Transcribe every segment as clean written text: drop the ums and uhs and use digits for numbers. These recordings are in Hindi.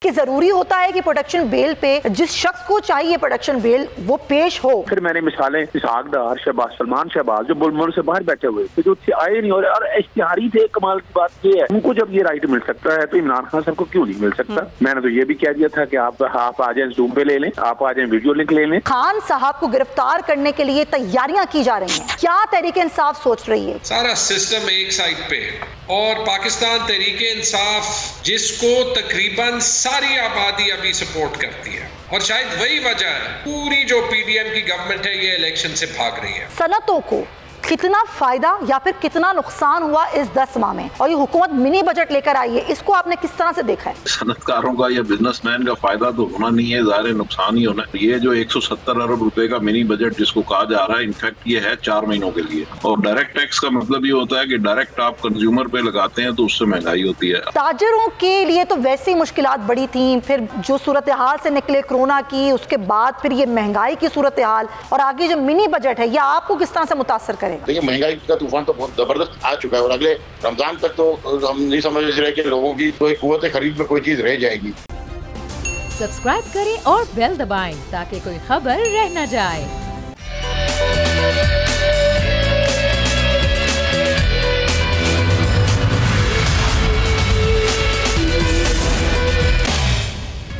कि जरूरी होता है कि प्रोटेक्शन बेल पे जिस शख्स को चाहिए प्रोटेक्शन बेल वो पेश हो। फिर मैंने मिसालें इसहाक डार, शहबाज, सलमान शहबाज जो मुल्क से बाहर बैठे हुए थे, जो आए नहीं और इश्तिहारी थे। कमाल की बात ये है, उनको जब ये राइट मिल सकता है तो इमरान खान साहब को क्यों नहीं मिल सकता? मैंने तो ये भी कह दिया था कि आप आ जाए, जूम पे ले लें, आप आ जाए, वीडियो लिंक ले लें। खान साहब को गिरफ्तार करने के लिए तैयारियां की जा रही हैं, क्या तहरीक इंसाफ सोच रही है? सारा सिस्टम एक साइड पे और पाकिस्तान तहरीक इंसाफ जिसको तकरीबन सारी आबादी अभी सपोर्ट करती है, और शायद वही वजह है पूरी जो पीडीएम की गवर्नमेंट है ये इलेक्शन से भाग रही है। सनतों को कितना फायदा या फिर कितना नुकसान हुआ इस 10 माह में, और ये हुकूमत मिनी बजट लेकर आई है, इसको आपने किस तरह से देखा है? सनतकारों का या बिजनेसमैन का फायदा तो होना नहीं है, ज़ाहिर नुकसान ही होना है। ये जो 170 अरब रुपए का मिनी बजट जिसको कहा जा रहा है, इनफैक्ट ये है 4 महीनों के लिए। और डायरेक्ट टैक्स का मतलब ये होता है कि डायरेक्ट आप कंज्यूमर पे लगाते हैं तो उससे महंगाई होती है। ताजरों के लिए तो वैसे ही मुश्किलात बड़ी थी, फिर जो सूरत हाल से निकले कोरोना की, उसके बाद फिर ये महंगाई की सूरत हाल, और आगे जो मिनी बजट है, यह आपको किस तरह से मुतासर करेगा? देखिए, महंगाई का तूफान तो बहुत जबरदस्त आ चुका है, और अगले रमजान तक तो हम नहीं समझ रहे कि लोगों की कोई कुव्वत खरीद में कोई चीज रह जाएगी। सब्सक्राइब करें और बेल दबाएं ताकि कोई खबर रह न जाए।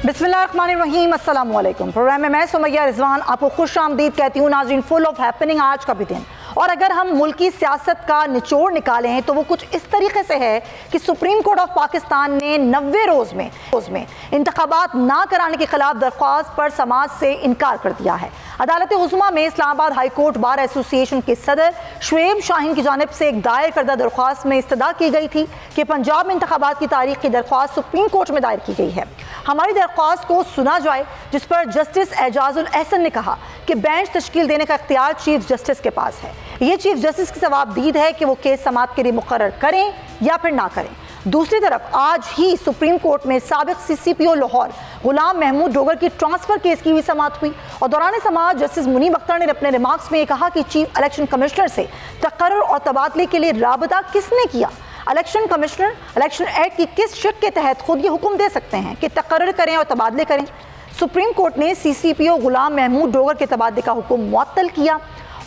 बिस्मिल्लाहिर्रहमानिर्रहीम, अस्सलाम वालेकुम। प्रोग्राम में मैं सुमैया रिजवान आपको खुश आमदीद कहती हूँ। नाज़रीन, फुल ऑफ हैपनिंग आज का भी दिन, और अगर हम मुल्क की सियासत का निचोड़ निकालें तो वो कुछ इस तरीके से है कि सुप्रीम कोर्ट ऑफ पाकिस्तान ने 90 रोज़ में इंतखाबात ना कराने के खिलाफ दरख्वास्त पर समाज से इनकार कर दिया है। अदालत उज़्मा में Islamabad high court bar association के सदर शुएब शाहीन की जानिब से एक दायर करदा दरख्वास्त में इस्तदा की गई थी कि पंजाब में इंतखाबात की तारीख की दरख्वास्त सुप्रीम कोर्ट में दायर की गई है। हमारी दरख्वास्त को सुना जाए, जिस पर जस्टिस एजाजुल एहसन ने कहा कि बेंच तश्कील देने का इख्तियार चीफ जस्टिस के पास है। ये चीफ जस्टिस की जवाबदीद है कि वो केस समाअत के लिए मुकर्रर करें या फिर ना करें। दूसरी तरफ आज ही सुप्रीम कोर्ट में साबिक CCPO लाहौर गुलाम महमूद डोगर की ट्रांसफर केस की भी समाअत हुई, और दौरान समाअत जस्टिस मुनीब अख्तर ने अपने रिमार्क्स में कहा कि चीफ इलेक्शन कमिश्नर से तकर्रुर और तबादले के लिए राबता किसने किया? इलेक्शन कमिश्नर इलेक्शन एक्ट की किस शिक के तहत खुद ये हुक्म दे सकते हैं कि तकर्रुर करें और तबादले करें? सुप्रीम कोर्ट ने CCPO गुलाम महमूद डोगर के तबादले का हुक्म मुअत्तल किया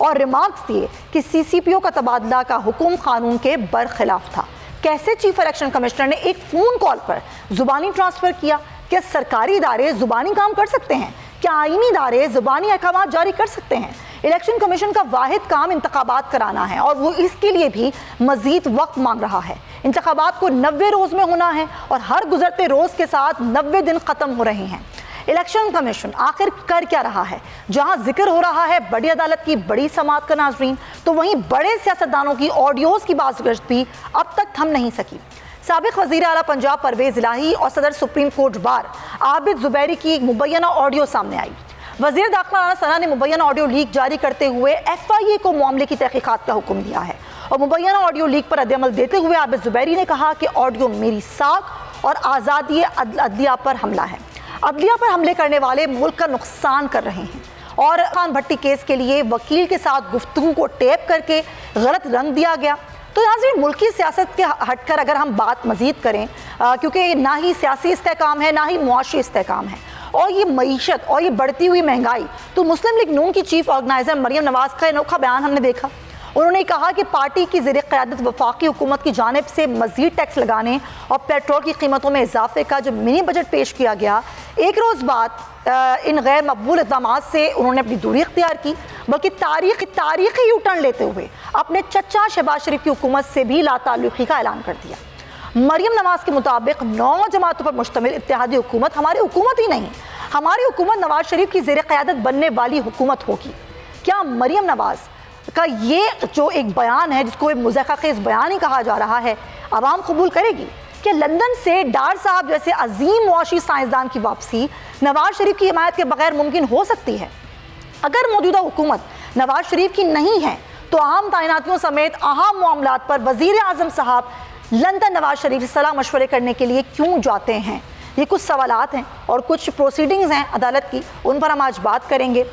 और रिमार्क्स दिए कि CCPO का तबादला का हुक्म कानून के बरखिलाफ था। कैसे चीफ इलेक्शन कमिश्नर ने एक फ़ोन कॉल पर ज़ुबानी ट्रांसफ़र किया? क्या सरकारी इदारे ज़ुबानी काम कर सकते हैं? क्या आईनी इदारे ज़ुबानी अहकाम जारी कर सकते हैं? इलेक्शन कमीशन का वाहिद काम इंतखाबात कराना है, और वो इसके लिए भी मज़ीद वक्त मांग रहा है। इंतखाबात को 90 रोज़ में होना है, और हर गुजरते रोज़ के साथ 90 दिन ख़त्म हो रहे हैं। इलेक्शन कमीशन आखिर कर क्या रहा है? जहां जिक्र हो रहा है बड़ी अदालत की बड़ी समाअत का नाज़रीन, तो वहीं बड़े सियासतदानों की ऑडियोज़ की बाज़गश्त भी अब तक थम नहीं सकी। साबिक वज़ीर आला पंजाब परवेज़ इलाही और सदर supreme court bar Abid Zubairi की एक मुबैना ऑडियो सामने आई। वज़ीर दाखिला राना सना ने मुबैना ऑडियो लीक जारी करते हुए FIA को मामले की तहकीकात का हुक्म दिया है, और मुबैना ऑडियो लीक पर रद्द-ए-अमल देते हुए आबिद ज़ुबैरी ने कहा कि ऑडियो मेरी साख और आज़ादी अदलिया पर हमला है। अदलिया पर हमले करने वाले मुल्क का नुकसान कर रहे हैं, और खान भट्टी केस के लिए वकील के साथ गुफ्तगू को टेप करके गलत रंग दिया गया। तो नाज़रीन, मुल्की सियासत के हटकर अगर हम बात मज़ीद करें, क्योंकि ना ही सियासी इस्तेहकाम है ना ही मुआशी इस्तेहकाम है, और ये मईशत और ये बढ़ती हुई महंगाई, तो मुस्लिम लीग नून की चीफ ऑर्गेनाइज़र मरियम नवाज़ का अनोखा बयान हमने देखा। उन्होंने कहा कि पार्टी की ज़ेर क़यादत वफाकी हुकूमत की जानिब से मज़ीद टैक्स लगाने और पेट्रोल की कीमतों में इजाफे का जो मिनी बजट पेश किया गया, एक रोज़ बाद इन गैर मकबूल इक़दामात से उन्होंने अपनी दूरी इख्तियार की, बल्कि तारीख़ी यू टर्न लेते हुए अपने चचा शहबाज शरीफ की हुकूमत से भी लाताल्लुक़ी का ऐलान कर दिया। मरियम नवाज़ के मुताबिक 9 जमातों पर मुश्तमिल इत्तेहादी हुकूमत हमारी हुकूमत ही नहीं, हमारी हुकूमत नवाज शरीफ की ज़ेर क़यादत बनने वाली हुकूमत होगी। क्या मरियम नवाज़ का ये जो एक बयान है, जिसको एक मुज़ाक़ाक़ेज़ बयान ही कहा जा रहा है, आवाम कबूल करेगी? कि लंदन से डार साहब जैसे अजीम मुआशी साइंसदान की वापसी नवाज शरीफ की हिमायत के बगैर मुमकिन हो सकती है? अगर मौजूदा हुकूमत नवाज शरीफ की नहीं है, तो अहम तैनातियों समेत अहम मामलात पर वज़ीर आज़म साहब लंदन नवाज शरीफ से सलाह मशवरे करने के लिए क्यों जाते हैं? ये कुछ सवालात हैं और कुछ प्रोसीडिंग्स हैं अदालत की, उन पर हम आज बात करेंगे।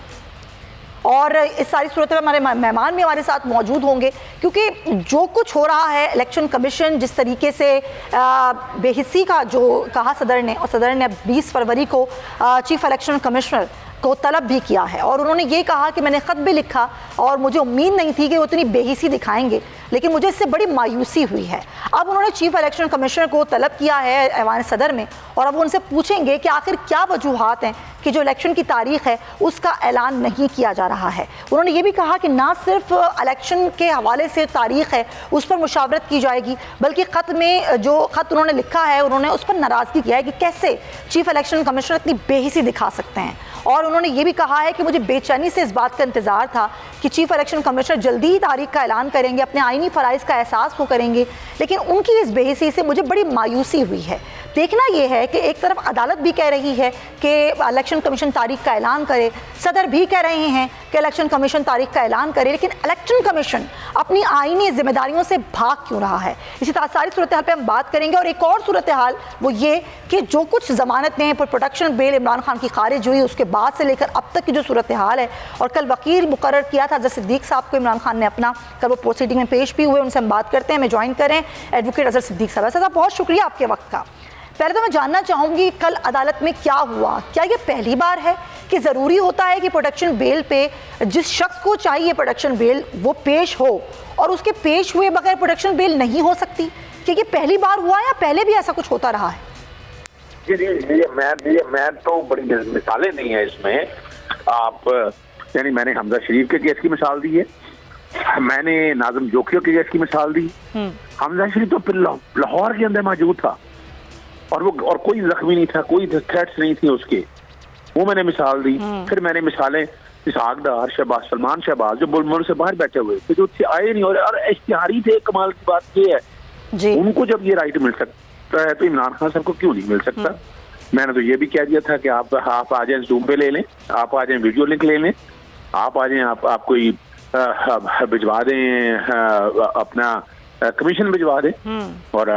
और इस सारी सूरत में हमारे मेहमान भी हमारे साथ मौजूद होंगे, क्योंकि जो कुछ हो रहा है, इलेक्शन कमीशन जिस तरीके से बेहिस्सी का जो कहा सदर ने, और सदर ने 20 फरवरी को चीफ इलेक्शन कमिश्नर को तलब भी किया है, और उन्होंने ये कहा कि मैंने ख़त भी लिखा और मुझे उम्मीद नहीं थी कि वो इतनी बेहिसी दिखाएंगे, लेकिन मुझे इससे बड़ी मायूसी हुई है। अब उन्होंने चीफ इलेक्शन कमिश्नर को तलब किया है ऐवान सदर में, और अब उनसे पूछेंगे कि आखिर क्या वजूहात हैं कि जो इलेक्शन की तारीख है उसका ऐलान नहीं किया जा रहा है। उन्होंने ये भी कहा कि ना सिर्फ इलेक्शन के हवाले से तारीख है उस पर मुशावरत की जाएगी, बल्कि ख़त में जो ख़त उन्होंने लिखा है उन्होंने उस पर नाराज़गी किया है कि कैसे चीफ इलेक्शन कमिश्नर इतनी बेहिसी दिखा सकते हैं। और उन्होंने ये भी कहा है कि मुझे बेचैनी से इस बात का इंतज़ार था कि चीफ इलेक्शन कमिश्नर जल्दी ही तारीख का ऐलान करेंगे, अपने आईनी फ़राइज़ का एहसास वो करेंगे, लेकिन उनकी इस बेहिसी से मुझे बड़ी मायूसी हुई है। देखना ये है कि एक तरफ अदालत भी कह रही है कि इलेक्शन कमीशन तारीख का ऐलान करे, सदर भी कह रहे हैं कि इलेक्शन कमीशन तारीख का ऐलान करे, लेकिन इलेक्शन कमीशन अपनी आईनी जिम्मेदारियों से भाग क्यों रहा है? इसी सारी सूरत हाल पर हम बात करेंगे। और एक और सूरत हाल वो ये कि जो कुछ ज़मानतें प्रोटेक्शन बेल इमरान खान की खारिज हुई, उसके बाद से लेकर अब तक की जो सूरत हाल है, और कल वकील मुकर्रर किया था जज सिद्दीक साहब को इमरान खान ने अपना, कल वो प्रोसीडिंग में पेश भी हुए, उनसे हम बात करते हैं। हमें ज्वाइन करें एडवोकेट अजहर सिद्दीक साहब। बहुत शुक्रिया आपके वक्त का। पहले तो मैं जानना चाहूँगी कल अदालत में क्या हुआ? क्या ये पहली बार है कि ज़रूरी होता है कि प्रोटेक्शन बेल पे जिस शख्स को चाहिए प्रोटेक्शन बेल वो पेश हो, और उसके पेश हुए बगैर प्रोटेक्शन बेल नहीं हो सकती? क्या ये पहली बार हुआ या पहले भी ऐसा कुछ होता रहा है? ये मैं तो बड़ी मिसालें नहीं है इसमें। आप यानी मैंने हमजा शरीफ के केस की मिसाल दी है, मैंने नाज़िम जोखियों के केस की मिसाल दी। हमजा शरीफ तो फिर लाहौर के अंदर मौजूद था और कोई जख्मी नहीं था, कोई थ्रेट्स नहीं थी उसके, वो मैंने मिसाल दी। फिर मैंने मिसालें इसहाक डार, शहबाज, सलमान शहबाज जो मुल्क से बाहर बैठे हुए थे, जो आए नहीं और इश्तिहारी थे। कमाल की बात ये है उनको जब ये राइट मिल सकता है तो इमरान खान साहब को क्यों नहीं मिल सकता? मैंने तो ये भी कह दिया था कि आप आ जाए, जूम पे ले लें, आप आ जाए, वीडियो लिंक ले लें, आप आ जाए, आप कोई भिजवा दें, अपना कमीशन भिजवा दें, और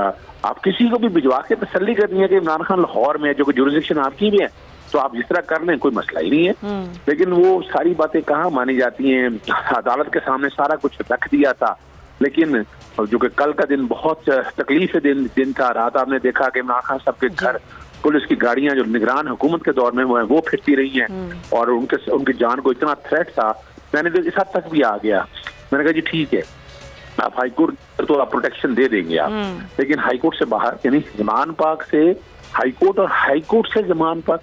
आप किसी को भी भिजवा के तसल्ली करनी है कि इमरान खान लाहौर में, जो जुरिसडिक्शन आपकी भी है, तो आप जिस तरह कर लें, कोई मसला ही नहीं है। लेकिन वो सारी बातें कहाँ मानी जाती हैं? अदालत के सामने सारा कुछ रख दिया था, लेकिन जो कि कल का दिन बहुत तकलीफ दिन था। रात आपने देखा कि इमरान खान साहब के घर पुलिस की गाड़ियां जो निगरान हुकूमत के दौर में हुए हैं वो फिरती रही हैं, और उनकी जान को इतना थ्रेट था। मैंने तो इस हद तक भी आ गया, मैंने कहा जी ठीक है, आप हाईकोर्ट तो आप प्रोटेक्शन दे देंगे आप, लेकिन हाईकोर्ट से बाहर, यानी जमान पाक से हाईकोर्ट और हाईकोर्ट से जमान पाक,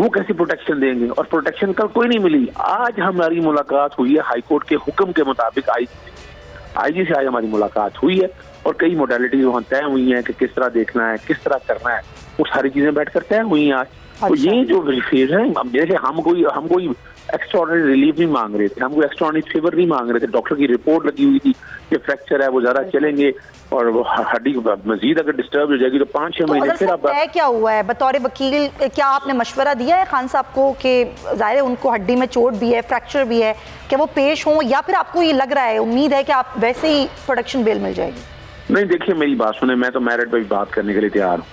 वो कैसी प्रोटेक्शन देंगे? और प्रोटेक्शन कल कोई नहीं मिली। आज हमारी मुलाकात हुई है हाईकोर्ट के हुक्म के मुताबिक, आईजी से आज हमारी मुलाकात हुई है, और कई मोडालिटीज वहाँ तय हुई हैं कि किस तरह देखना है, किस तरह करना है, वो सारी चीजें बैठकर तय हुई हैं आज। तो ये जो फेज है, जैसे हम कोई एक्स्ट्राऑर्डिनरी रिलीफ नहीं मांग रहे थे, हम कोई एक्स्ट्राऑर्डिनरी फेवर नहीं मांग रहे थे। डॉक्टर की रिपोर्ट लगी हुई थी कि फ्रैक्चर है, वो ज्यादा चलेंगे, और वो हड्डी मजीद अगर डिस्टर्ब हो जाएगी तो 5-6 महीने फिर आप। क्या हुआ है बतौर वकील, क्या आपने मशवरा दिया है खान साहब को कि जाहिर है उनको हड्डी में चोट भी है, फ्रैक्चर भी है, कि वो पेश हों, या फिर आपको ये लग रहा है, उम्मीद है कि आप वैसे ही प्रोटेक्शन बेल मिल जाएगी? नहीं, देखिए मेरी बात सुने, मैं तो मेरिट पर भी बात करने के लिए तैयार हूँ,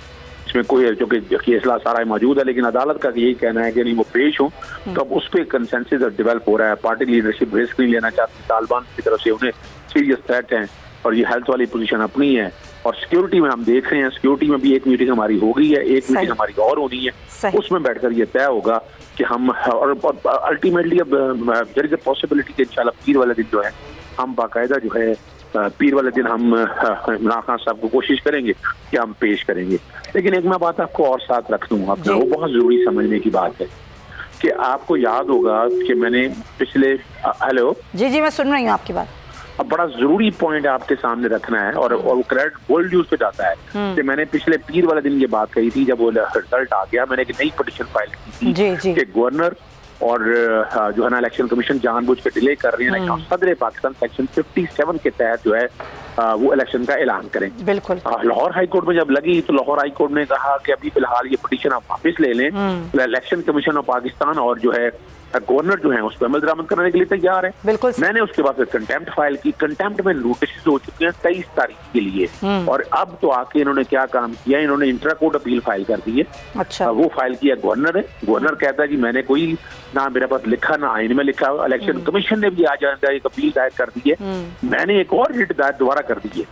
इसमें कोई, जो कि फैसला सारा मौजूद है, लेकिन अदालत का यही कहना है कि नहीं वो पेश हो, तो अब उस पर कंसेंसस डेवलप हो रहा है। पार्टी लीडरशिप रिस्क नहीं लेना चाहती, तालिबान की तरफ से उन्हें सीरियस थ्रेट हैं, और ये हेल्थ वाली पोजीशन अपनी है। और सिक्योरिटी में हम देख रहे हैं, सिक्योरिटी में भी एक मीटिंग हमारी हो गई है, एक मीटिंग हमारी और होनी है, उसमें बैठकर ये तय होगा कि हम, और अल्टीमेटली अब देयर इज अ पॉसिबिलिटी कि इंशाल्लाह पीर वाले दिन जो है हम बाकायदा जो है पीर वाले दिन हम इमरान खान साहब को कोशिश करेंगे कि हम पेश करेंगे। लेकिन एक मैं बात आपको और साथ रख दूँ, अपना वो बहुत जरूरी समझने की बात है कि आपको याद होगा कि मैंने पिछले, हेलो जी मैं सुन रही हूँ आपकी बात। अब बड़ा जरूरी पॉइंट आपके सामने रखना है, और वो क्रेडिट वर्ल्ड न्यूज पे जाता है कि मैंने पिछले पीर वाले दिन ये बात कही थी, जब वो रिजल्ट आ गया, मैंने एक नई पिटीशन फाइल की थी कि गवर्नर और जो है ना इलेक्शन कमीशन जानबूझ के डिले कर रही है, सदर पाकिस्तान सेक्शन 57 के तहत जो है वो इलेक्शन का ऐलान करें। बिल्कुल। लाहौर हाई कोर्ट में जब लगी तो लाहौर हाई कोर्ट ने कहा कि अभी फिलहाल ये पिटीशन आप वापस ले लें, इलेक्शन कमीशन ऑफ पाकिस्तान और जो है गवर्नर जो है उस पर अमल दरामद करने के लिए तैयार है। बिल्कुल। मैंने उसके बाद कंटेम्प्ट फाइल की, कंटेम्प्ट में नोटिस हो चुके हैं 23 तारीख के लिए, और अब तो आके इन्होंने क्या काम किया, इन्होंने इंट्रा कोर्ट अपील फाइल कर दी है। अच्छा। वो फाइल किया गवर्नर है। गवर्नर कहता है कि मैंने कोई ना मेरे पास लिखा ना आइन में लिखा। इलेक्शन कमीशन ने भी आज एक अपील दायर कर दी है। मैंने एक और रिट दायर दोबारा कर दी है,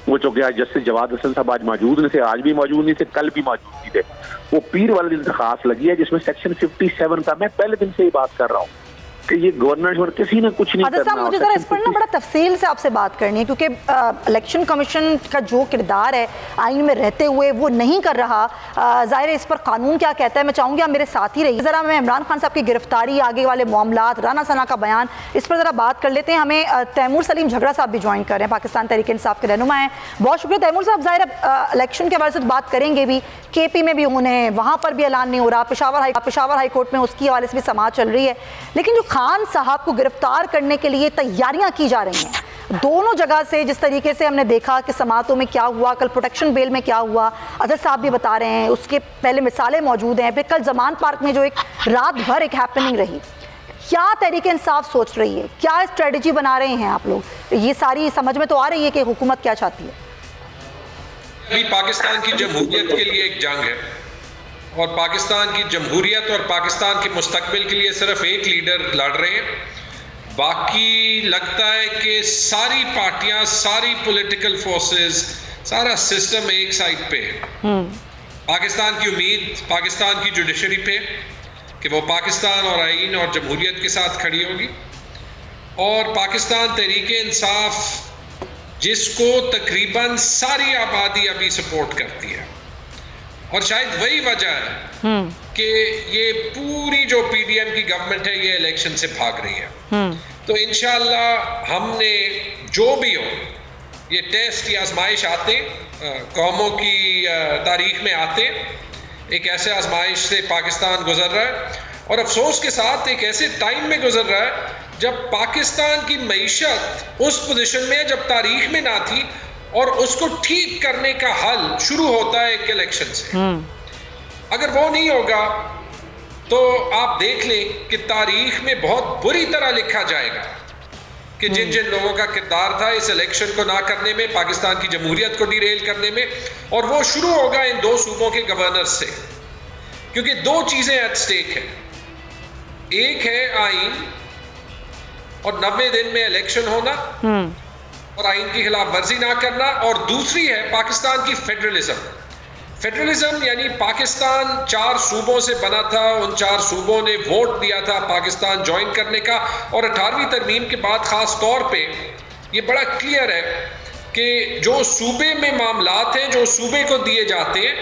वो जो गया जस्टिस जवाद हसन साहब आज मौजूद नहीं थे, आज भी मौजूद नहीं थे, कल भी मौजूद नहीं थे। वो पीर वाले दिन दरखास्त लगी है जिसमें सेक्शन 57 का, मैं पहले दिन से ही बात कर रहा हूँ कि ये गवर्नर किसी ने कुछ नहीं करना। मुझे जरा इस पर ना बड़ा तफसील से आपसे बात करनी है, क्योंकि इलेक्शन कमीशन का जो किरदार है आइन में रहते हुए वो नहीं कर रहा। ज़ाहिर है इस पर कानून क्या कहता है, मैं चाहूँगी आप मेरे साथ ही रहिए। ज़रा मैं इमरान खान साहब की गिरफ्तारी, आगे वाले मामलात, राना सना का बयान, इस पर ज़रा बात कर लेते हैं। हमें तैमूर सलीम झगड़ा साहब भी ज्वाइन कर रहे हैं, पाकिस्तान तहरीक इंसाफ के रहनुमा हैं। बहुत शुक्रिया तैमूर साहब। ज़ाहिर है इलेक्शन के हवाले से बात करेंगे भी, KP में भी उन्हें वहाँ पर भी ऐलान नहीं हो रहा, पेशावर हाई कोर्ट में उसकी हवाले से भी समाअत चल रही है, लेकिन जो खान साहब को गिरफ्तार करने के लिए तैयारियां की जा रही हैं दोनों जगह से, जिस तरीके से हमने देखा कि समाअतों में क्या हुआ, कल प्रोटेक्शन बेल में क्या हुआ, अजहर साहब भी बता रहे हैं, उसके पहले मिसालें मौजूद हैं। फिर कल जमान पार्क में जो एक रात भर एक हैपनिंग रही, क्या तहरीक इंसाफ सोच रही है, क्या स्ट्रेटजी बना रहे हैं आप लोग? ये सारी समझ में तो आ रही है कि हुकूमत क्या चाहती है। अभी पाकिस्तान की जमहूरियत के लिए एक जंग है, और पाकिस्तान की जमहूरियत और पाकिस्तान के मुस्तकबिल के लिए सिर्फ एक लीडर लड़ रहे हैं। बाकी लगता है कि सारी पार्टियां, सारी पॉलिटिकल फोर्सेस, सारा सिस्टम एक साइड पे है। पाकिस्तान की उम्मीद पाकिस्तान की जुडिशरी पे कि वो पाकिस्तान और आईन और जमहूरियत के साथ खड़ी होगी, और पाकिस्तान तहरीक इंसाफ जिसको तकरीबन सारी आबादी अभी सपोर्ट करती है, और शायद वही वजह है कि ये पूरी जो PDM की गवर्नमेंट है ये इलेक्शन से भाग रही है। तो इंशाअल्लाह हमने जो भी हो, ये टेस्ट या आजमाइश आते कौमों की तारीख में आते, एक ऐसे आजमाइश से पाकिस्तान गुजर रहा है, और अफसोस के साथ एक ऐसे टाइम में गुजर रहा है जब पाकिस्तान की मईशत उस पोजीशन में जब तारीख में ना थी, और उसको ठीक करने का हल शुरू होता है एक इलेक्शन से। अगर वो नहीं होगा तो आप देख लें कि तारीख में बहुत बुरी तरह लिखा जाएगा कि जिन जिन लोगों का किरदार था इस इलेक्शन को ना करने में, पाकिस्तान की जमहूरियत को डिरेल करने में, और वो शुरू होगा इन दो सूबों के गवर्नर से, क्योंकि दो चीजें एट स्टेक है। एक है आइन और 90 दिन में इलेक्शन होना और आइन की खिलाफ वर्जी ना करना, और दूसरी है पाकिस्तान की फेडरलिज्म यानी पाकिस्तान 4 सूबों से बना था, उन 4 सूबों ने वोट दिया था पाकिस्तान ज्वाइन करने का, और 18वीं तरमीम के बाद खास तौर पे ये बड़ा क्लियर है कि जो सूबे में मामलात हैं, जो सूबे को दिए जाते हैं,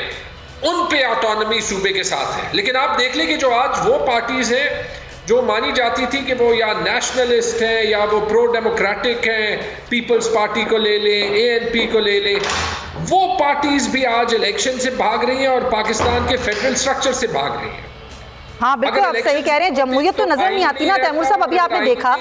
उन पे ऑटोनॉमी सूबे के साथ है। लेकिन आप देख लें कि जो आज वो पार्टीज हैं जो मानी जाती थी कि वो या नेशनलिस्ट है या वो प्रो डेमोक्रेटिक है, पीपल्स पार्टी को ले लें, ANP को ले लें, वो पार्टीज भी आज इलेक्शन से भाग रही हैं और पाकिस्तान के फेडरल स्ट्रक्चर से भाग रही हैं। हाँ बिल्कुल, आप सही कह रहे हैं। जमहूरियत तो नजर नहीं आती ना तैमूर साहब। अभी आपने देखा,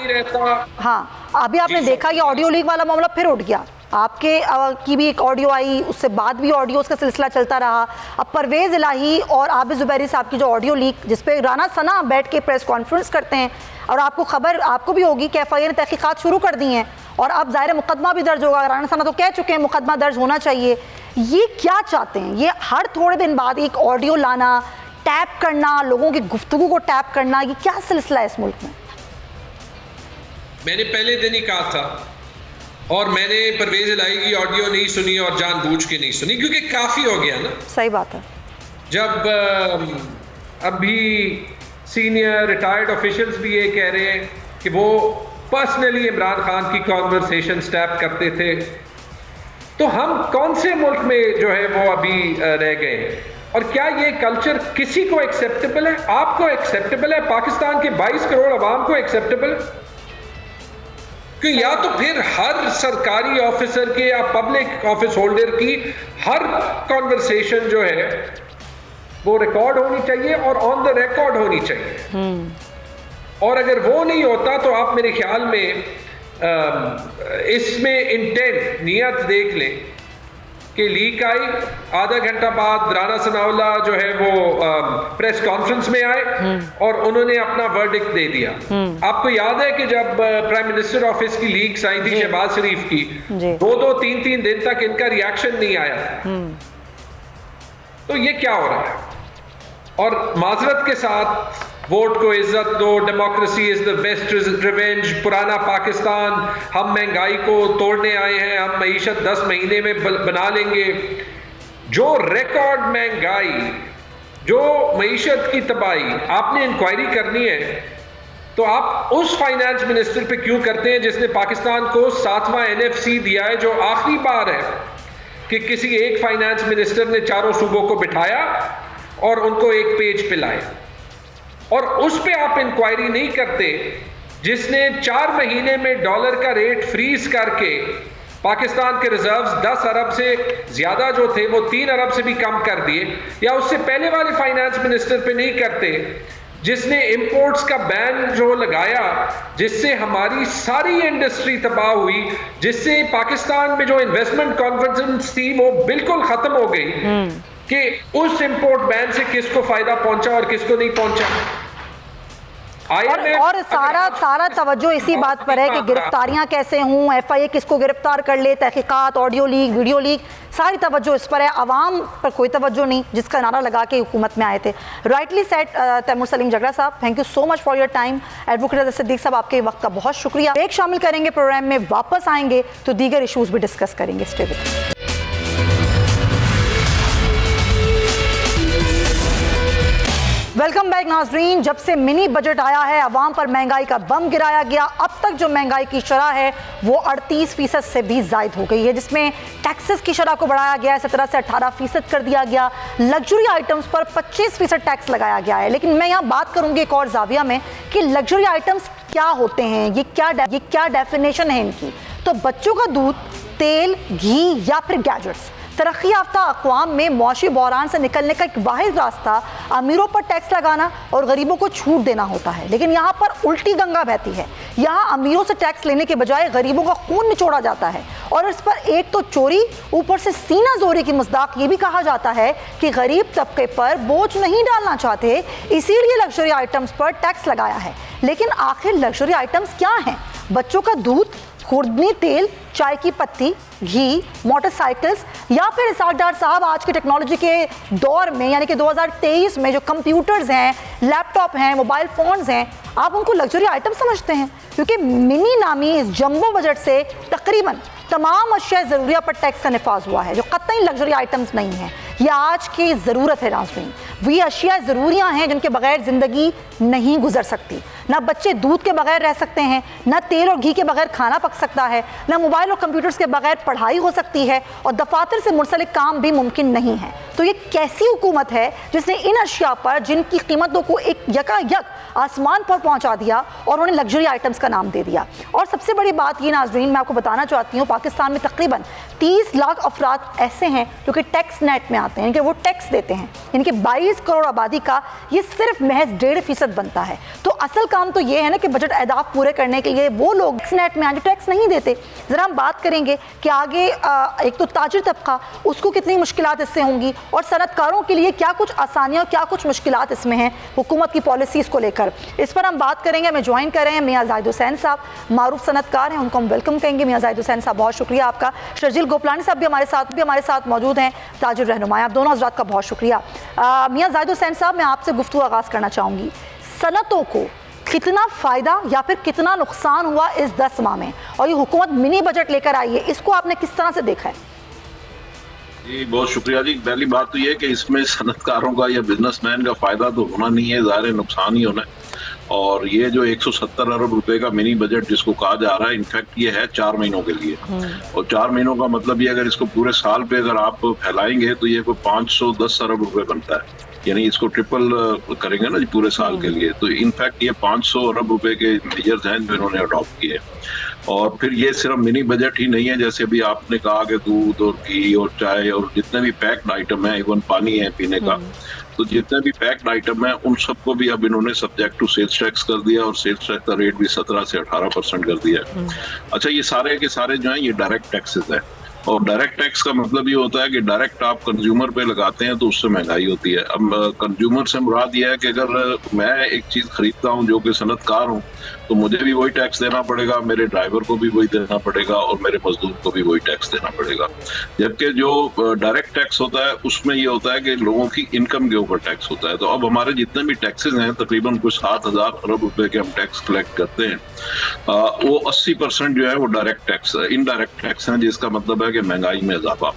हाँ अभी आपने देखा ये ऑडियो लीक वाला मामला फिर उठ गया, आपके की भी एक ऑडियो आई, उससे बाद भी ऑडियो का सिलसिला चलता रहा। अब परवेज इलाही और आबिद जुबैरी साहब की जो ऑडियो लीक, जिसपे राना सना बैठ के प्रेस कॉन्फ्रेंस करते हैं, और आपको खबर आपको भी होगी कि FIA ने तहकीकात शुरू कर दी हैं, और अब ज़ाहिर मुकदमा भी दर्ज होगा। राना सना तो कह चुके हैं मुकदमा दर्ज होना चाहिए। ये क्या चाहते हैं? ये हर थोड़े दिन बाद एक ऑडियो लाना, टैप करना, लोगों की गुफ्तगू को टैप करना, ये क्या सिलसिला है इस मुल्क में? मैंने पहले दिन ही कहा था, और मैंने परवेज इलाही की ऑडियो नहीं सुनी और जानबूझ के नहीं सुनी, क्योंकि काफ़ी हो गया ना। सही बात है। जब अभी सीनियर रिटायर्ड ऑफिशियल्स भी ये कह रहे हैं कि वो पर्सनली इमरान खान की कॉन्वर्सेशन स्टैप करते थे, तो हम कौन से मुल्क में जो है वो अभी रह गए? और क्या ये कल्चर किसी को एक्सेप्टेबल है? आपको एक्सेप्टेबल है? पाकिस्तान के 22 करोड़ अवाम को एक्सेप्टेबल है? कि या तो फिर हर सरकारी ऑफिसर के या पब्लिक ऑफिस होल्डर की हर कॉन्वर्सेशन जो है वो रिकॉर्ड होनी चाहिए और ऑन द रिकॉर्ड होनी चाहिए। और अगर वो नहीं होता तो आप मेरे ख्याल में इसमें इंटेंट, नियत देख लें कि लीक आई, आधा घंटा बाद राणा सनाउल्लाह जो है वो प्रेस कॉन्फ्रेंस में आए और उन्होंने अपना वर्डिक्ट दे दिया। आपको याद है कि जब प्राइम मिनिस्टर ऑफिस की लीक्स आई थी शहबाज शरीफ की, 2-2, 3-3 दिन तक इनका रिएक्शन नहीं आया था। तो ये क्या हो रहा है? और माजरत के साथ, वोट को इज्जत दो, democracy is the best revenge, पुराना पाकिस्तान, हम महंगाई को तोड़ने आए हैं, हम मईशत 10 महीने में बना लेंगे। जो रिकॉर्ड महंगाई, जो मईशत की तबाही, आपने इंक्वायरी करनी है तो आप उस फाइनेंस मिनिस्टर पे क्यों करते हैं जिसने पाकिस्तान को 7वां NFC दिया है, जो आखिरी बार है कि किसी एक फाइनेंस मिनिस्टर ने चारों सूबों को बिठाया और उनको एक पेज पे लाए, और उस पे आप इंक्वायरी नहीं करते जिसने 4 महीने में डॉलर का रेट फ्रीज करके पाकिस्तान के रिजर्व्स 10 अरब से ज्यादा जो थे वो 3 अरब से भी कम कर दिए, या उससे पहले वाले फाइनेंस मिनिस्टर पे नहीं करते जिसने इंपोर्ट्स का बैन जो लगाया, जिससे हमारी सारी इंडस्ट्री तबाह हुई, जिससे पाकिस्तान में जो इन्वेस्टमेंट कॉन्फिडेंस थी वो बिल्कुल खत्म हो गई कि उस इंपोर्ट बैन से किसको फायदा पहुंचा और किसको नहीं पहुंचा। और सारा तवज्जो इसी बात पर है कि गिरफ्तारियां कैसे हों, FIA किसको गिरफ्तार कर ले, तहकीकात, ऑडियो लीक, वीडियो लीक, सारी तवज्जो इस पर है। आवाम पर कोई तवज्जो नहीं, जिसका नारा लगा के हुकूमत में आए थे। Rightly said Taimur Saleem Jhagra Sahab, thank you so much for your time. Advocate Siddique Sahab, आपके वक्त का बहुत शुक्रिया। ब्रेक शामिल करेंगे प्रोग्राम में, वापस आएंगे तो दीगर इशूज़ भी डिस्कस करेंगे। Stay with us. Welcome back नाजरीन। जब से मिनी बजट आया है, अवाम पर महंगाई का बम गिराया गया। अब तक जो महंगाई की शरह है वो 38% से भी ज़ायद हो गई है, जिसमें टैक्सेस की शरह को बढ़ाया गया है, 17 से 18% कर दिया गया। लग्जरी आइटम्स पर 25% टैक्स लगाया गया है। लेकिन मैं यहाँ बात करूँगी एक और जाविया में कि लग्जरी आइटम्स क्या होते हैं, ये क्या डेफिनेशन है इनकी। तो बच्चों का दूध, तेल, घी या फिर गैजेट्स। तरक्की याफ्ता अक़वाम में मौशी बहरान से निकलने का एक वाहिद रास्ता अमीरों पर टैक्स लगाना और गरीबों को छूट देना होता है, लेकिन यहाँ पर उल्टी गंगा बहती है। यहाँ अमीरों से टैक्स लेने के बजाय गरीबों का खून निचोड़ा जाता है, और इस पर एक तो चोरी, ऊपर से सीना जोरी की मज़दाक ये भी कहा जाता है कि गरीब तबके पर बोझ नहीं डालना चाहते, इसीलिए लग्जरी आइटम्स पर टैक्स लगाया है। लेकिन आखिर लग्जरी आइटम्स क्या हैं? बच्चों का दूध, खुर्दनी तेल, चाय की पत्ती, घी, मोटरसाइकिल्स, या फिर इसाकडार साहब आज के टेक्नोलॉजी के दौर में यानी कि 2023 में जो कंप्यूटर्स हैं, लैपटॉप हैं, मोबाइल फ़ोन्स हैं, आप उनको लग्जरी आइटम समझते हैं? क्योंकि मिनी नामी इस जंबो बजट से तकरीबन तमाम अशिया ज़रूरिया पर टैक्स का निफाज हुआ है, जो कतई लग्जरी आइटम्स नहीं हैं। यह आज की ज़रूरत है नाज़रीन। वही अशिया ज़रूरियाँ हैं जिनके बगैर ज़िंदगी नहीं गुजर सकती। ना बच्चे दूध के बगैर रह सकते हैं, ना तेल और घी के बगैर खाना पक सकता है, ना मोबाइल और कंप्यूटर्स के बगैर पढ़ाई हो सकती है, और दफातर से मुंसलिक काम भी मुमकिन नहीं है। तो ये कैसी हुकूमत है जिसने इन अशिया पर, जिनकी कीमतों को एक यकायक आसमान पर पहुंचा दिया और उन्हें लग्जरी आइटम्स का नाम दे दिया। और सबसे बड़ी बात ये नाज़रीन, मैं आपको बताना चाहती हूँ, पाकिस्तान में तकरीबन 30 लाख अफराद ऐसे हैं जो कि टैक्स नेट में आते हैं, कि वो टैक्स देते हैं। इनके 22 करोड़ आबादी का ये सिर्फ महज 1.5% बनता है। तो असल काम तो ये है ना कि बजट अहदाफ पूरे करने के लिए वो लोग टैक्स नेट में आए जो टैक्स नहीं देते। ज़रा हम बात करेंगे कि आगे एक तो ताजिर तबका, उसको कितनी मुश्किलात इससे होंगी, और सनतकारों के लिए क्या कुछ आसानियाँ, क्या कुछ मुश्किलात इसमें हैं हुकूमत की पॉलिसीज़ को लेकर। इस पर हम बात करेंगे। हमें ज्वाइन कर रहे हैं मियाँ जाहिद हुसैन साहब, मारूफ सनतकार हैं, उनको हम वेलकम कहेंगे। मियाँ जाहिद हुसैन साहब, बहुत शुक्रिया आपका। शर्जील गोपलानी साहब भी हमारे साथ मौजूद हैं, ताजिर रहनुमा। आप दोनों हज़रात का बहुत शुक्रिया। मियाँ जाहिद हुसैन साहब, मैं आपसे गुफ्तगू आगाज़ करना चाहूँगी। सनतों को कितना फ़ायदा या फिर कितना नुकसान हुआ इस 10 माह में, और ये हुकूमत मिनी बजट लेकर आई है, इसको आपने किस तरह से देखा है? जी बहुत शुक्रिया जी। पहली बात तो ये कि इसमें सनतकारों का या बिजनेसमैन का फायदा तो होना नहीं है, ज़ाहिर नुकसान ही होना है। और ये जो 170 अरब रुपए का मिनी बजट जिसको कहा जा रहा है, इनफैक्ट ये है 4 महीनों के लिए। और 4 महीनों का मतलब ये, अगर इसको पूरे साल पे अगर आप फैलाएंगे तो ये कोई 510 अरब रुपए बनता है, यानी इसको ट्रिपल करेंगे ना जी पूरे साल के लिए। तो इनफैक्ट ये 500 अरब रुपए के मेजर्स हैं जो इन्होंने अडॉप्ट किए। और फिर ये सिर्फ मिनी बजट ही नहीं है, जैसे अभी आपने कहा कि दूध और घी और चाय और जितने भी पैक्ड आइटम है, इवन पानी है पीने का, तो जितने भी पैक्ड आइटम है उन सबको भी अब इन्होंने सब्जेक्ट टू सेल्स टैक्स कर दिया, और सेल्स टैक्स का रेट भी 17 से 18% कर दिया। अच्छा, ये सारे के सारे जो है ये डायरेक्ट टैक्सेस है। और डायरेक्ट टैक्स का मतलब ये होता है कि डायरेक्ट आप कंज्यूमर पे लगाते हैं तो उससे महंगाई होती है। अब कंज्यूमर से मुराद ये है कि अगर मैं एक चीज खरीदता हूँ जो कि सनतकार हूँ तो मुझे भी वही टैक्स देना पड़ेगा, मेरे ड्राइवर को भी वही देना पड़ेगा और मेरे मजदूर को भी वही टैक्स देना पड़ेगा। जबकि जो डायरेक्ट टैक्स होता है उसमें ये होता है कि लोगों की इनकम के ऊपर टैक्स होता है। तो अब हमारे जितने भी टैक्सेस हैं, तकरीबन कुछ 7,000 अरब रुपए के हम टैक्स कलेक्ट करते हैं, वो 80% जो है वो डायरेक्ट टैक्स, इनडायरेक्ट टैक्स है, जिसका मतलब है कि महंगाई में इजाफा।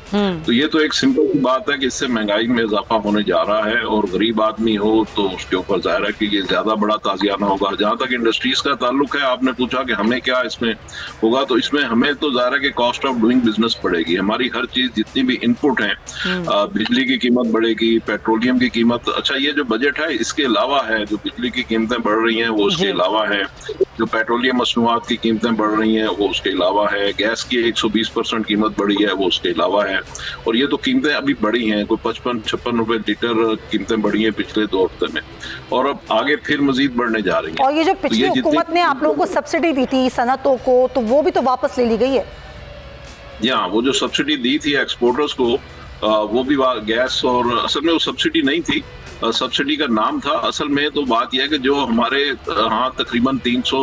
तो ये तो एक सिंपल सी बात है कि इससे महंगाई में इजाफा होने जा रहा है और गरीब आदमी हो तो उसके ऊपर जाहिर है कि ये ज्यादा बड़ा ताजियाना होगा। जहां तक इंडस्ट्रीज का ताल्लुक है, आपने पूछा कि हमें क्या इसमें होगा, तो इसमें हमें तो जाहिर है कि कॉस्ट ऑफ डूइंग बिजनेस बढ़ेगी। हमारी हर चीज जितनी भी इनपुट है, बिजली की कीमत बढ़ेगी, पेट्रोलियम की कीमत, अच्छा ये जो बजट है इसके अलावा है, जो बिजली की कीमतें बढ़ रही हैं वो उसके अलावा है, जो पेट्रोलियम मसनूआत की कीमतें बढ़ रही हैं वो उसके अलावा है, गैस की 120% कीमत बढ़ी है वो उसके अलावा है। और ये तो कीमतें अभी बढ़ी हैं, कोई 55-56 रुपए लीटर कीमतें बढ़ी हैं पिछले 2 हफ्ते में, और अब आगे फिर मजीद बढ़ने जा रही हैं। और ये जो पिछली हुकूमत ने आप लोगों को सब्सिडी दी थी सनतों को, तो वो भी तो वापस ले ली गई है। यहाँ वो जो सब्सिडी दी थी एक्सपोर्टर्स को, वो भी गैस, और असल में वो सब्सिडी नहीं थी, सब्सिडी का नाम था। असल में तो बात यह है कि जो हमारे यहाँ तकरीबन 300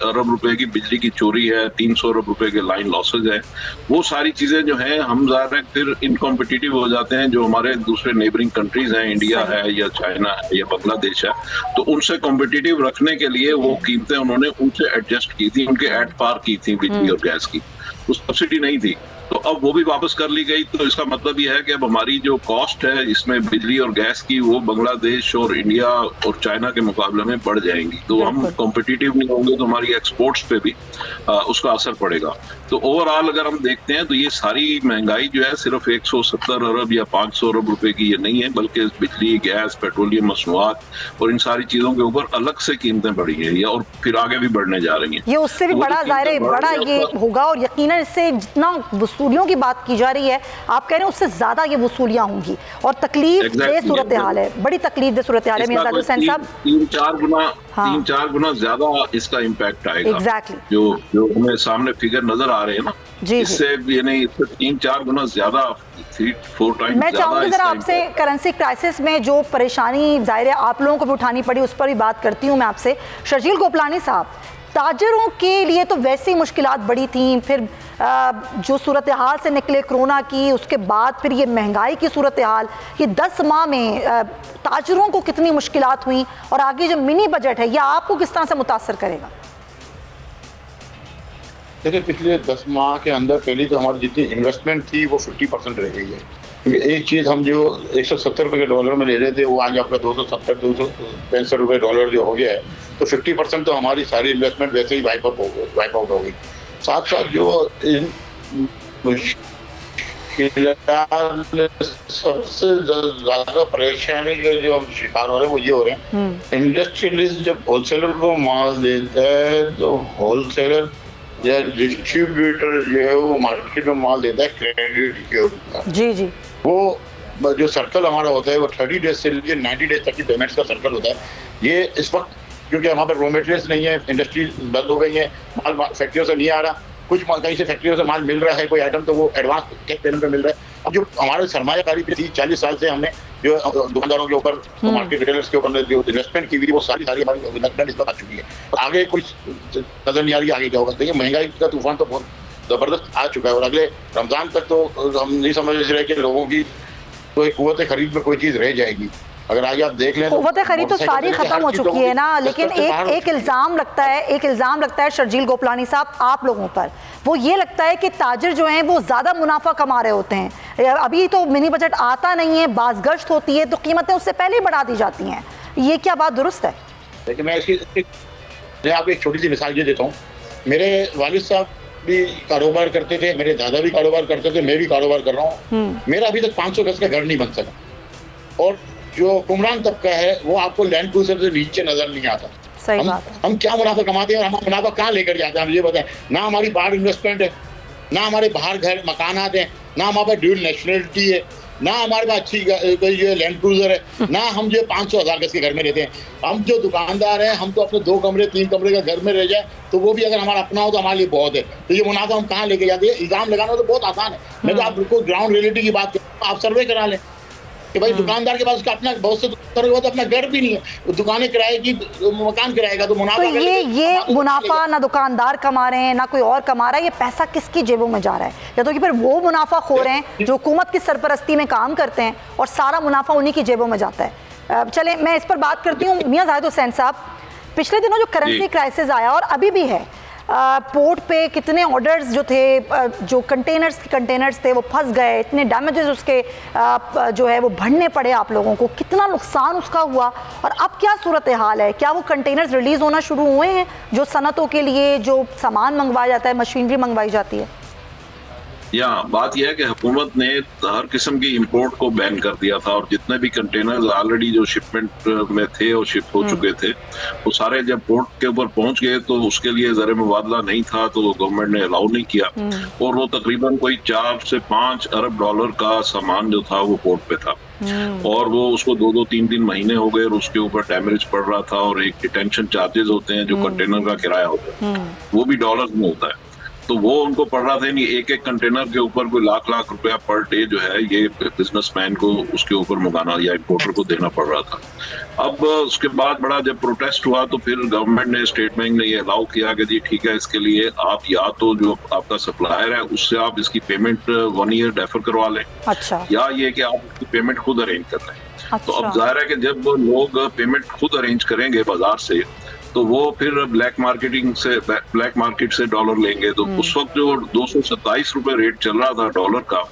अरब रुपए की बिजली की चोरी है, 300 अरब रुपए के लाइन लॉसेज है, वो सारी चीजें जो हैं हम ज़ाहिर है फिर इनकॉम्पिटिटिव हो जाते हैं। जो हमारे दूसरे नेबरिंग कंट्रीज हैं, इंडिया है या चाइना है या बांग्लादेश है, तो उनसे कॉम्पिटिटिव रखने के लिए वो कीमतें उन्होंने उनसे एडजस्ट की थी, उनके एट पार की थी बिजली और गैस की, तो सब्सिडी नहीं थी। तो अब वो भी वापस कर ली गई। तो इसका मतलब यह है कि अब हमारी जो कॉस्ट है इसमें बिजली और गैस की, वो बांग्लादेश और इंडिया और चाइना के मुकाबले में बढ़ जाएंगी। तो हम कॉम्पिटिटिव नहीं होंगे तो हमारी एक्सपोर्ट्स पे भी उसका असर पड़ेगा। तो ओवरऑल अगर हम देखते हैं तो ये सारी महंगाई जो है सिर्फ 170 अरब या 500 अरब रुपए की ये नहीं है, बल्कि बिजली, गैस, पेट्रोलियम मसनूआत और इन सारी चीजों के ऊपर अलग से कीमतें बढ़ी हैं और फिर आगे भी बढ़ने जा रही हैं। ये उससे भी बड़ा ज़ाहिर बड़ा ये होगा, और यकीनन इससे जितना वसूलियों की बात की जा रही है, आप कह रहे हैं उससे ज्यादा ये वसूलियां होंगी और तकलीफ दे सूरत हाल है, बड़ी तकलीफ दे सूरत हाल है। मियां जाकिर हुसैन साहब, 3-4 गुना ज्यादा इसका इम्पैक्ट आएगा। एग्जैक्टली जो हमें सामने फिगर नजर आ रहे हैं ना, इससे ये नहीं, 3-4 गुना ज्यादा, 3-4 टाइम। मैं चाहूंगी जरा आपसे करेंसी क्राइसिस में जो परेशानी जाहिर है आप लोगों को भी उठानी पड़ी, उस पर भी बात करती हूँ मैं आपसे। शर्जील गोपलानी साहब, ताजरों के लिए तो वैसी मुश्किलात बड़ी थी, फिर जो सूरत हाल से निकले कोरोना की, उसके बाद फिर ये महंगाई की सूरत हाल, ये 10 माह में ताजरों को कितनी मुश्किलात हुई, और आगे जो मिनी बजट है यह आपको किस तरह से मुतासर करेगा? देखिए, पिछले 10 माह के अंदर पहले तो हमारी जितनी इन्वेस्टमेंट थी वो 50% रह गई है। एक चीज़ हम जो 170 रुपये के डॉलर में ले रहे थे वो आज आपका 265 रुपये डॉलर जो हो गया है, तो 50% तो हमारी सारी इन्वेस्टमेंट वैसे ही वाइप आउट हो गई। साथ साथ जो सबसे ज्यादा परेशानी जो हम शिकार हो रहे हैं वो ये हो रहे हैं, इंडस्ट्रियलिस्ट जब होलसेलर को माल देता है तो होलसेलर या डिस्ट्रीब्यूटर जो है वो मार्केट में माल देता है क्रेडिट के ऊपर। जी, वो जो सर्कल हमारा होता है वो 30 डेज से लेकर 90 डेज तक की पेमेंट्स का सर्कल होता है। ये इस वक्त क्योंकि हमारे पास रॉ मटेरियल्स नहीं है, इंडस्ट्री बंद हो गई है, माल फैक्ट्रियों से नहीं आ रहा, कुछ कहीं से फैक्ट्रियों से माल मिल रहा है, कोई आइटम तो वो एडवांस कैश पेमेंट पे मिल रहा है। अब जो हमारे सरमायाकारी पे 30-40 साल से हमने जो दुकानदारों के ऊपर, मार्केट रिटेलर्स के ऊपर जो इन्वेस्टमेंट की हुई वो सारी हमारी इन्वेस्टमेंट इस पर आ चुकी है। आगे कुछ नजर नहीं आ रही आगे क्या होगा। देखिए, महंगाई का तूफान तो बहुत जबरदस्त आ चुका है और अगले रमजान तक तो हम नहीं समझ रहे कि लोगों की कोई कुव्वत खरीद में कोई चीज रह जाएगी। अगर आगे आप देख लें, कुव्वत खरीद तो सारी खत्म हो चुकी है ना, लेकिन एक इल्जाम लगता है शर्जील गोपलानी साहब आप लोगों पर, वो ये लगता है कि ताजिर जो हैं वो ज्यादा मुनाफा कमा रहे होते हैं। अभी तो मिनी बजट आता नहीं है, बाज़गश्त होती है तो कीमतें उससे पहले ही बढ़ा दी जाती हैं, ये क्या बात दुरुस्त है? देखिए, मैं आपको एक छोटी सी मिसाल ये देता हूँ। मेरे वालिद साहब भी कारोबार करते थे, मेरे दादा भी कारोबार करते थे, मैं भी कारोबार कर रहा हूँ। मेरा अभी तक 500 गज का घर नहीं बन सका, और जो हुक्मरान तबका है वो आपको लैंड क्रूजर से नीचे नजर नहीं आता। हम क्या मुनाफा कमाते हैं और हम मुनाफा कहाँ लेकर जाते हैं, हम ये बताएं। ना हमारी बाहर इन्वेस्टमेंट है, ना हमारे बाहर घर मकानात हैं, ना हमारे पास ड्यूल नेशनलिटी है, ना हमारे पास अच्छी कोई जो लैंड क्रूजर है, ना हम जो 500,000 गज के घर में रहते हैं। हम जो दुकानदार हैं, हम तो अपने 2 कमरे 3 कमरे का घर में रह जाए तो वो भी अगर हमारा अपना हो तो हमारे लिए बहुत है। तो ये मुनाफा हम कहाँ लेके जाते हैं? इल्जाम लगाना तो बहुत आसान है। मैं तो आपको ग्राउंड रियलिटी की बात करता हूँ, आप सर्वे करा लें कि भाई दुकानदार के पास उसका अपना, बहुत से दुकानदार के पास अपना घर भी नहीं है, दुकानें किराए की, मकान किराएगा, तो मुनाफा। तो ये मुनाफा ना दुकानदार कमा रहे हैं ना कोई और कमा रहा है, ये पैसा किसकी जेबों में जा रहा है? या तो कि फिर वो मुनाफा खो रहे हैं जो हुकूमत की सरपरस्ती में काम करते हैं और सारा मुनाफा उन्हीं की जेबों में जाता है। चले मैं इस पर बात करती हूँ। मियां जाहिद हुसैन साहब, पिछले दिनों जो करेंसी क्राइसिस आया और अभी भी है, पोर्ट पे कितने ऑर्डर्स जो थे, जो कंटेनर्स थे वो फंस गए, इतने डैमेजेस उसके जो है वो भरने पड़े आप लोगों को, कितना नुकसान उसका हुआ और अब क्या सूरत हाल है? क्या वो कंटेनर्स रिलीज होना शुरू हुए हैं जो सनतों के लिए जो सामान मंगवाया जाता है, मशीनरी मंगवाई जाती है? या बात यह है कि हुकूमत ने हर किस्म की इंपोर्ट को बैन कर दिया था और जितने भी कंटेनर्स ऑलरेडी जो शिपमेंट में थे और शिप हो चुके थे वो सारे जब पोर्ट के ऊपर पहुंच गए तो उसके लिए ज़र मुबादला नहीं था तो गवर्नमेंट ने अलाउ नहीं किया और वो तकरीबन कोई 4 से 5 अरब डॉलर का सामान जो था वो पोर्ट पे था और वो उसको 2-2, 3-3 महीने हो गए और उसके ऊपर डैमेज पड़ रहा था और एक डिटेंशन चार्जेस होते हैं जो कंटेनर का किराया होता है वो भी डॉलर में होता है, तो वो उनको पड़ रहा था नहीं। एक कंटेनर के ऊपर कोई लाख रुपया पर डे जो है ये बिजनेसमैन को उसके ऊपर मुगाना या इंपोर्टर को देना पड़ रहा था। अब उसके बाद बड़ा जब प्रोटेस्ट हुआ तो फिर गवर्नमेंट ने, स्टेट बैंक ने ये अलाउ किया कि जी ठीक है, इसके लिए आप या तो जो आपका सप्लायर है उससे आप इसकी पेमेंट 1 ईयर डेफर करवा लें, अच्छा, या ये कि आप इसकी पेमेंट खुद अरेंज कर लें। अच्छा। तो अब जाहिर है कि जब लोग पेमेंट खुद अरेंज करेंगे बाजार से तो वो फिर ब्लैक मार्केट से डॉलर लेंगे। तो उस वक्त जो 227 रुपए रेट चल रहा था डॉलर का,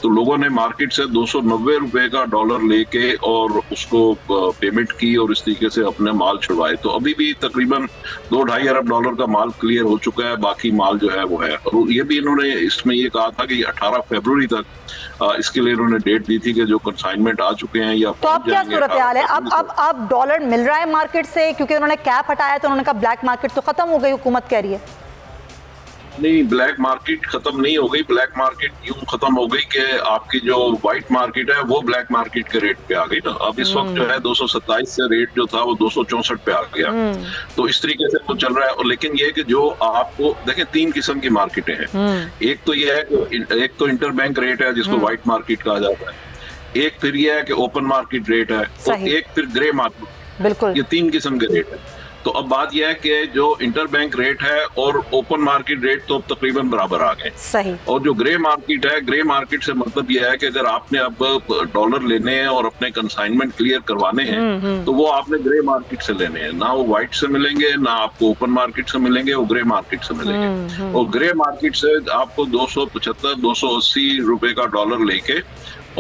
तो लोगों ने मार्केट से 290 रुपए का डॉलर लेके और उसको पेमेंट की और इस तरीके से अपने माल छुड़वाए। तो अभी भी तकरीबन 2-2.5 अरब डॉलर का माल क्लियर हो चुका है, बाकी माल जो है वो है। और ये भी इन्होंने इसमें ये कहा था कि 18 फरवरी तक इसके लिए इन्होंने डेट दी थी कि जो कंसाइनमेंट आ चुके हैं या तो अब क्या सूरत हाल है? अब डॉलर मिल रहा है मार्केट से, क्योंकि उन्होंने कैप हटाया तो उन्होंने कहा ब्लैक मार्केट तो खत्म हो गई, हुकूमत कह रही है। नहीं, ब्लैक मार्केट खत्म नहीं हो गई। ब्लैक मार्केट यूं खत्म हो गई कि आपकी जो व्हाइट मार्केट है वो ब्लैक मार्केट के रेट पे आ गई ना। अब इस वक्त जो है 227 से रेट जो था वो 264 पे आ गया। तो इस तरीके से तो चल रहा है। लेकिन ये है कि जो आपको देखें, 3 किस्म की मार्केटें हैं। एक तो ये है कि एक तो इंटरबैंक रेट है जिसको व्हाइट मार्केट कहा जाता है, एक फिर ये है कि ओपन मार्केट रेट है और एक फिर ग्रे मार्केट। बिल्कुल, ये 3 किस्म के रेट है। तो अब बात यह है कि जो इंटरबैंक रेट है और ओपन मार्केट रेट तो तकरीबन बराबर आ गए। सही। और जो ग्रे मार्केट है, ग्रे मार्केट से मतलब यह है कि अगर आपने अब डॉलर लेने हैं और अपने कंसाइनमेंट क्लियर करवाने हैं तो वो आपने ग्रे मार्केट से लेने हैं, ना वो व्हाइट से मिलेंगे ना आपको ओपन मार्केट से मिलेंगे, वो ग्रे मार्केट से मिलेंगे। और ग्रे मार्केट से आपको 275-280 रुपए का डॉलर लेके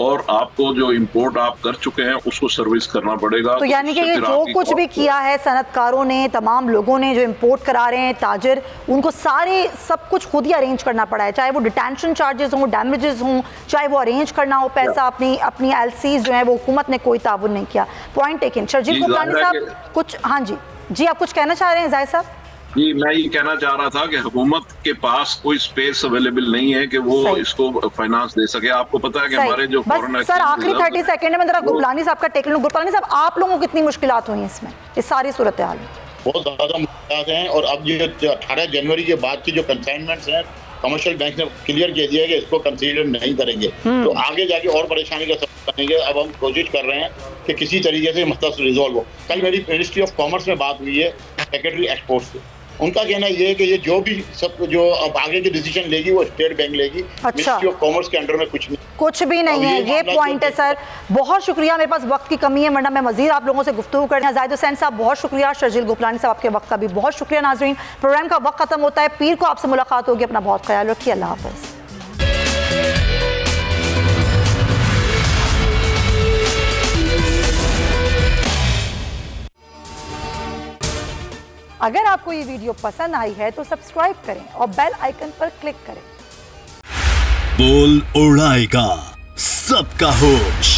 और आपको जो इंपोर्ट आप कर चुके हैं उसको सर्विस करना पड़ेगा। तो यानी कि ये जो कुछ भी किया है सनतकारों ने, तमाम लोगों ने जो इंपोर्ट करा रहे हैं, ताजर, उनको सारे सब कुछ खुद ही अरेंज करना पड़ा है, चाहे वो डिटेंशन चार्जेस हों, डैमेजेस हों, चाहे वो अरेंज करना हो पैसा, अपनी एलसीज जो है वो हुकूमत ने कोई ताउन नहीं किया। Point taken. शर्जील गुपलानी साहब कुछ, हाँ जी आप कुछ कहना चाह रहे हैं जाहिद साहब? जी, मैं ये कहना चाह रहा था कि हुकूमत के पास कोई स्पेस अवेलेबल नहीं है कि वो इसको फाइनेंस दे सके। आपको पता है कि हमारे जो फॉरेन सर आखिरी 30 सेकंड में जरा गुपलानी साहब का टेक लूं। गुपलानी साहब, आप लोगों को कितनी मुश्किलात हुई इसमें, इस सारी सूरत हाल में? बहुत ज्यादा मुश्किलात हैं। और अब ये 18 जनवरी के बाद की जो कंसाइनमेंट्स हैं, कमर्शियल बैंक ने क्लियर कह दिया है कि इसको कंसीडर नहीं करेंगे, तो आगे जाके और परेशानी का सबब बनेंगे। अब हम कोशिश कर रहे हैं कि किसी तरीके से मसला रिजॉल्व हो। कल मेरी मिनिस्ट्री ऑफ कॉमर्स में बात हुई है सेक्रेटरी एक्सपोर्ट्स से, उनका कहना ये है कि ये जो भी सब जो अब आगे की डिसीजन लेगी वो स्टेट बैंक लेगी। मिनिस्ट्री ऑफ कॉमर्स के अंडर में कुछ भी नहीं है। ये पॉइंट है सर। बहुत शुक्रिया, मेरे पास वक्त की कमी है वरना मैं मजीद आप लोगों से गुफ्तगू करना। जाहिद हुसैन साहब बहुत शुक्रिया, शर्जील गुपलानी साहब आपके वक्त का भी बहुत शुक्रिया। नाजरीन, प्रोग्राम का वक्त खत्म होता है, पीर को आपसे मुलाकात होगी। अपना बहुत ख्याल रखिए, अल्लाह हाफ़िज़। अगर आपको ये वीडियो पसंद आई है तो सब्सक्राइब करें और बेल आइकन पर क्लिक करें। बोल उड़ाएगा सबका होश,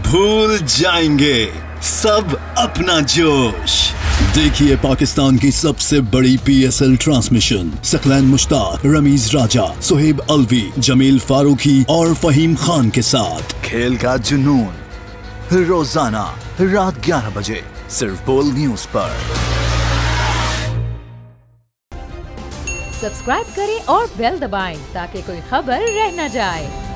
भूल जाएंगे सब अपना जोश। देखिए पाकिस्तान की सबसे बड़ी PSL ट्रांसमिशन, सकलैन मुश्ताक, रमीज राजा, सुहेब अलवी, जमील फारूकी और फहीम खान के साथ खेल का जुनून रोजाना रात 11 बजे सिर्फ बोल न्यूज पर। सब्सक्राइब करें और बेल दबाएं ताकि कोई खबर रह न जाए।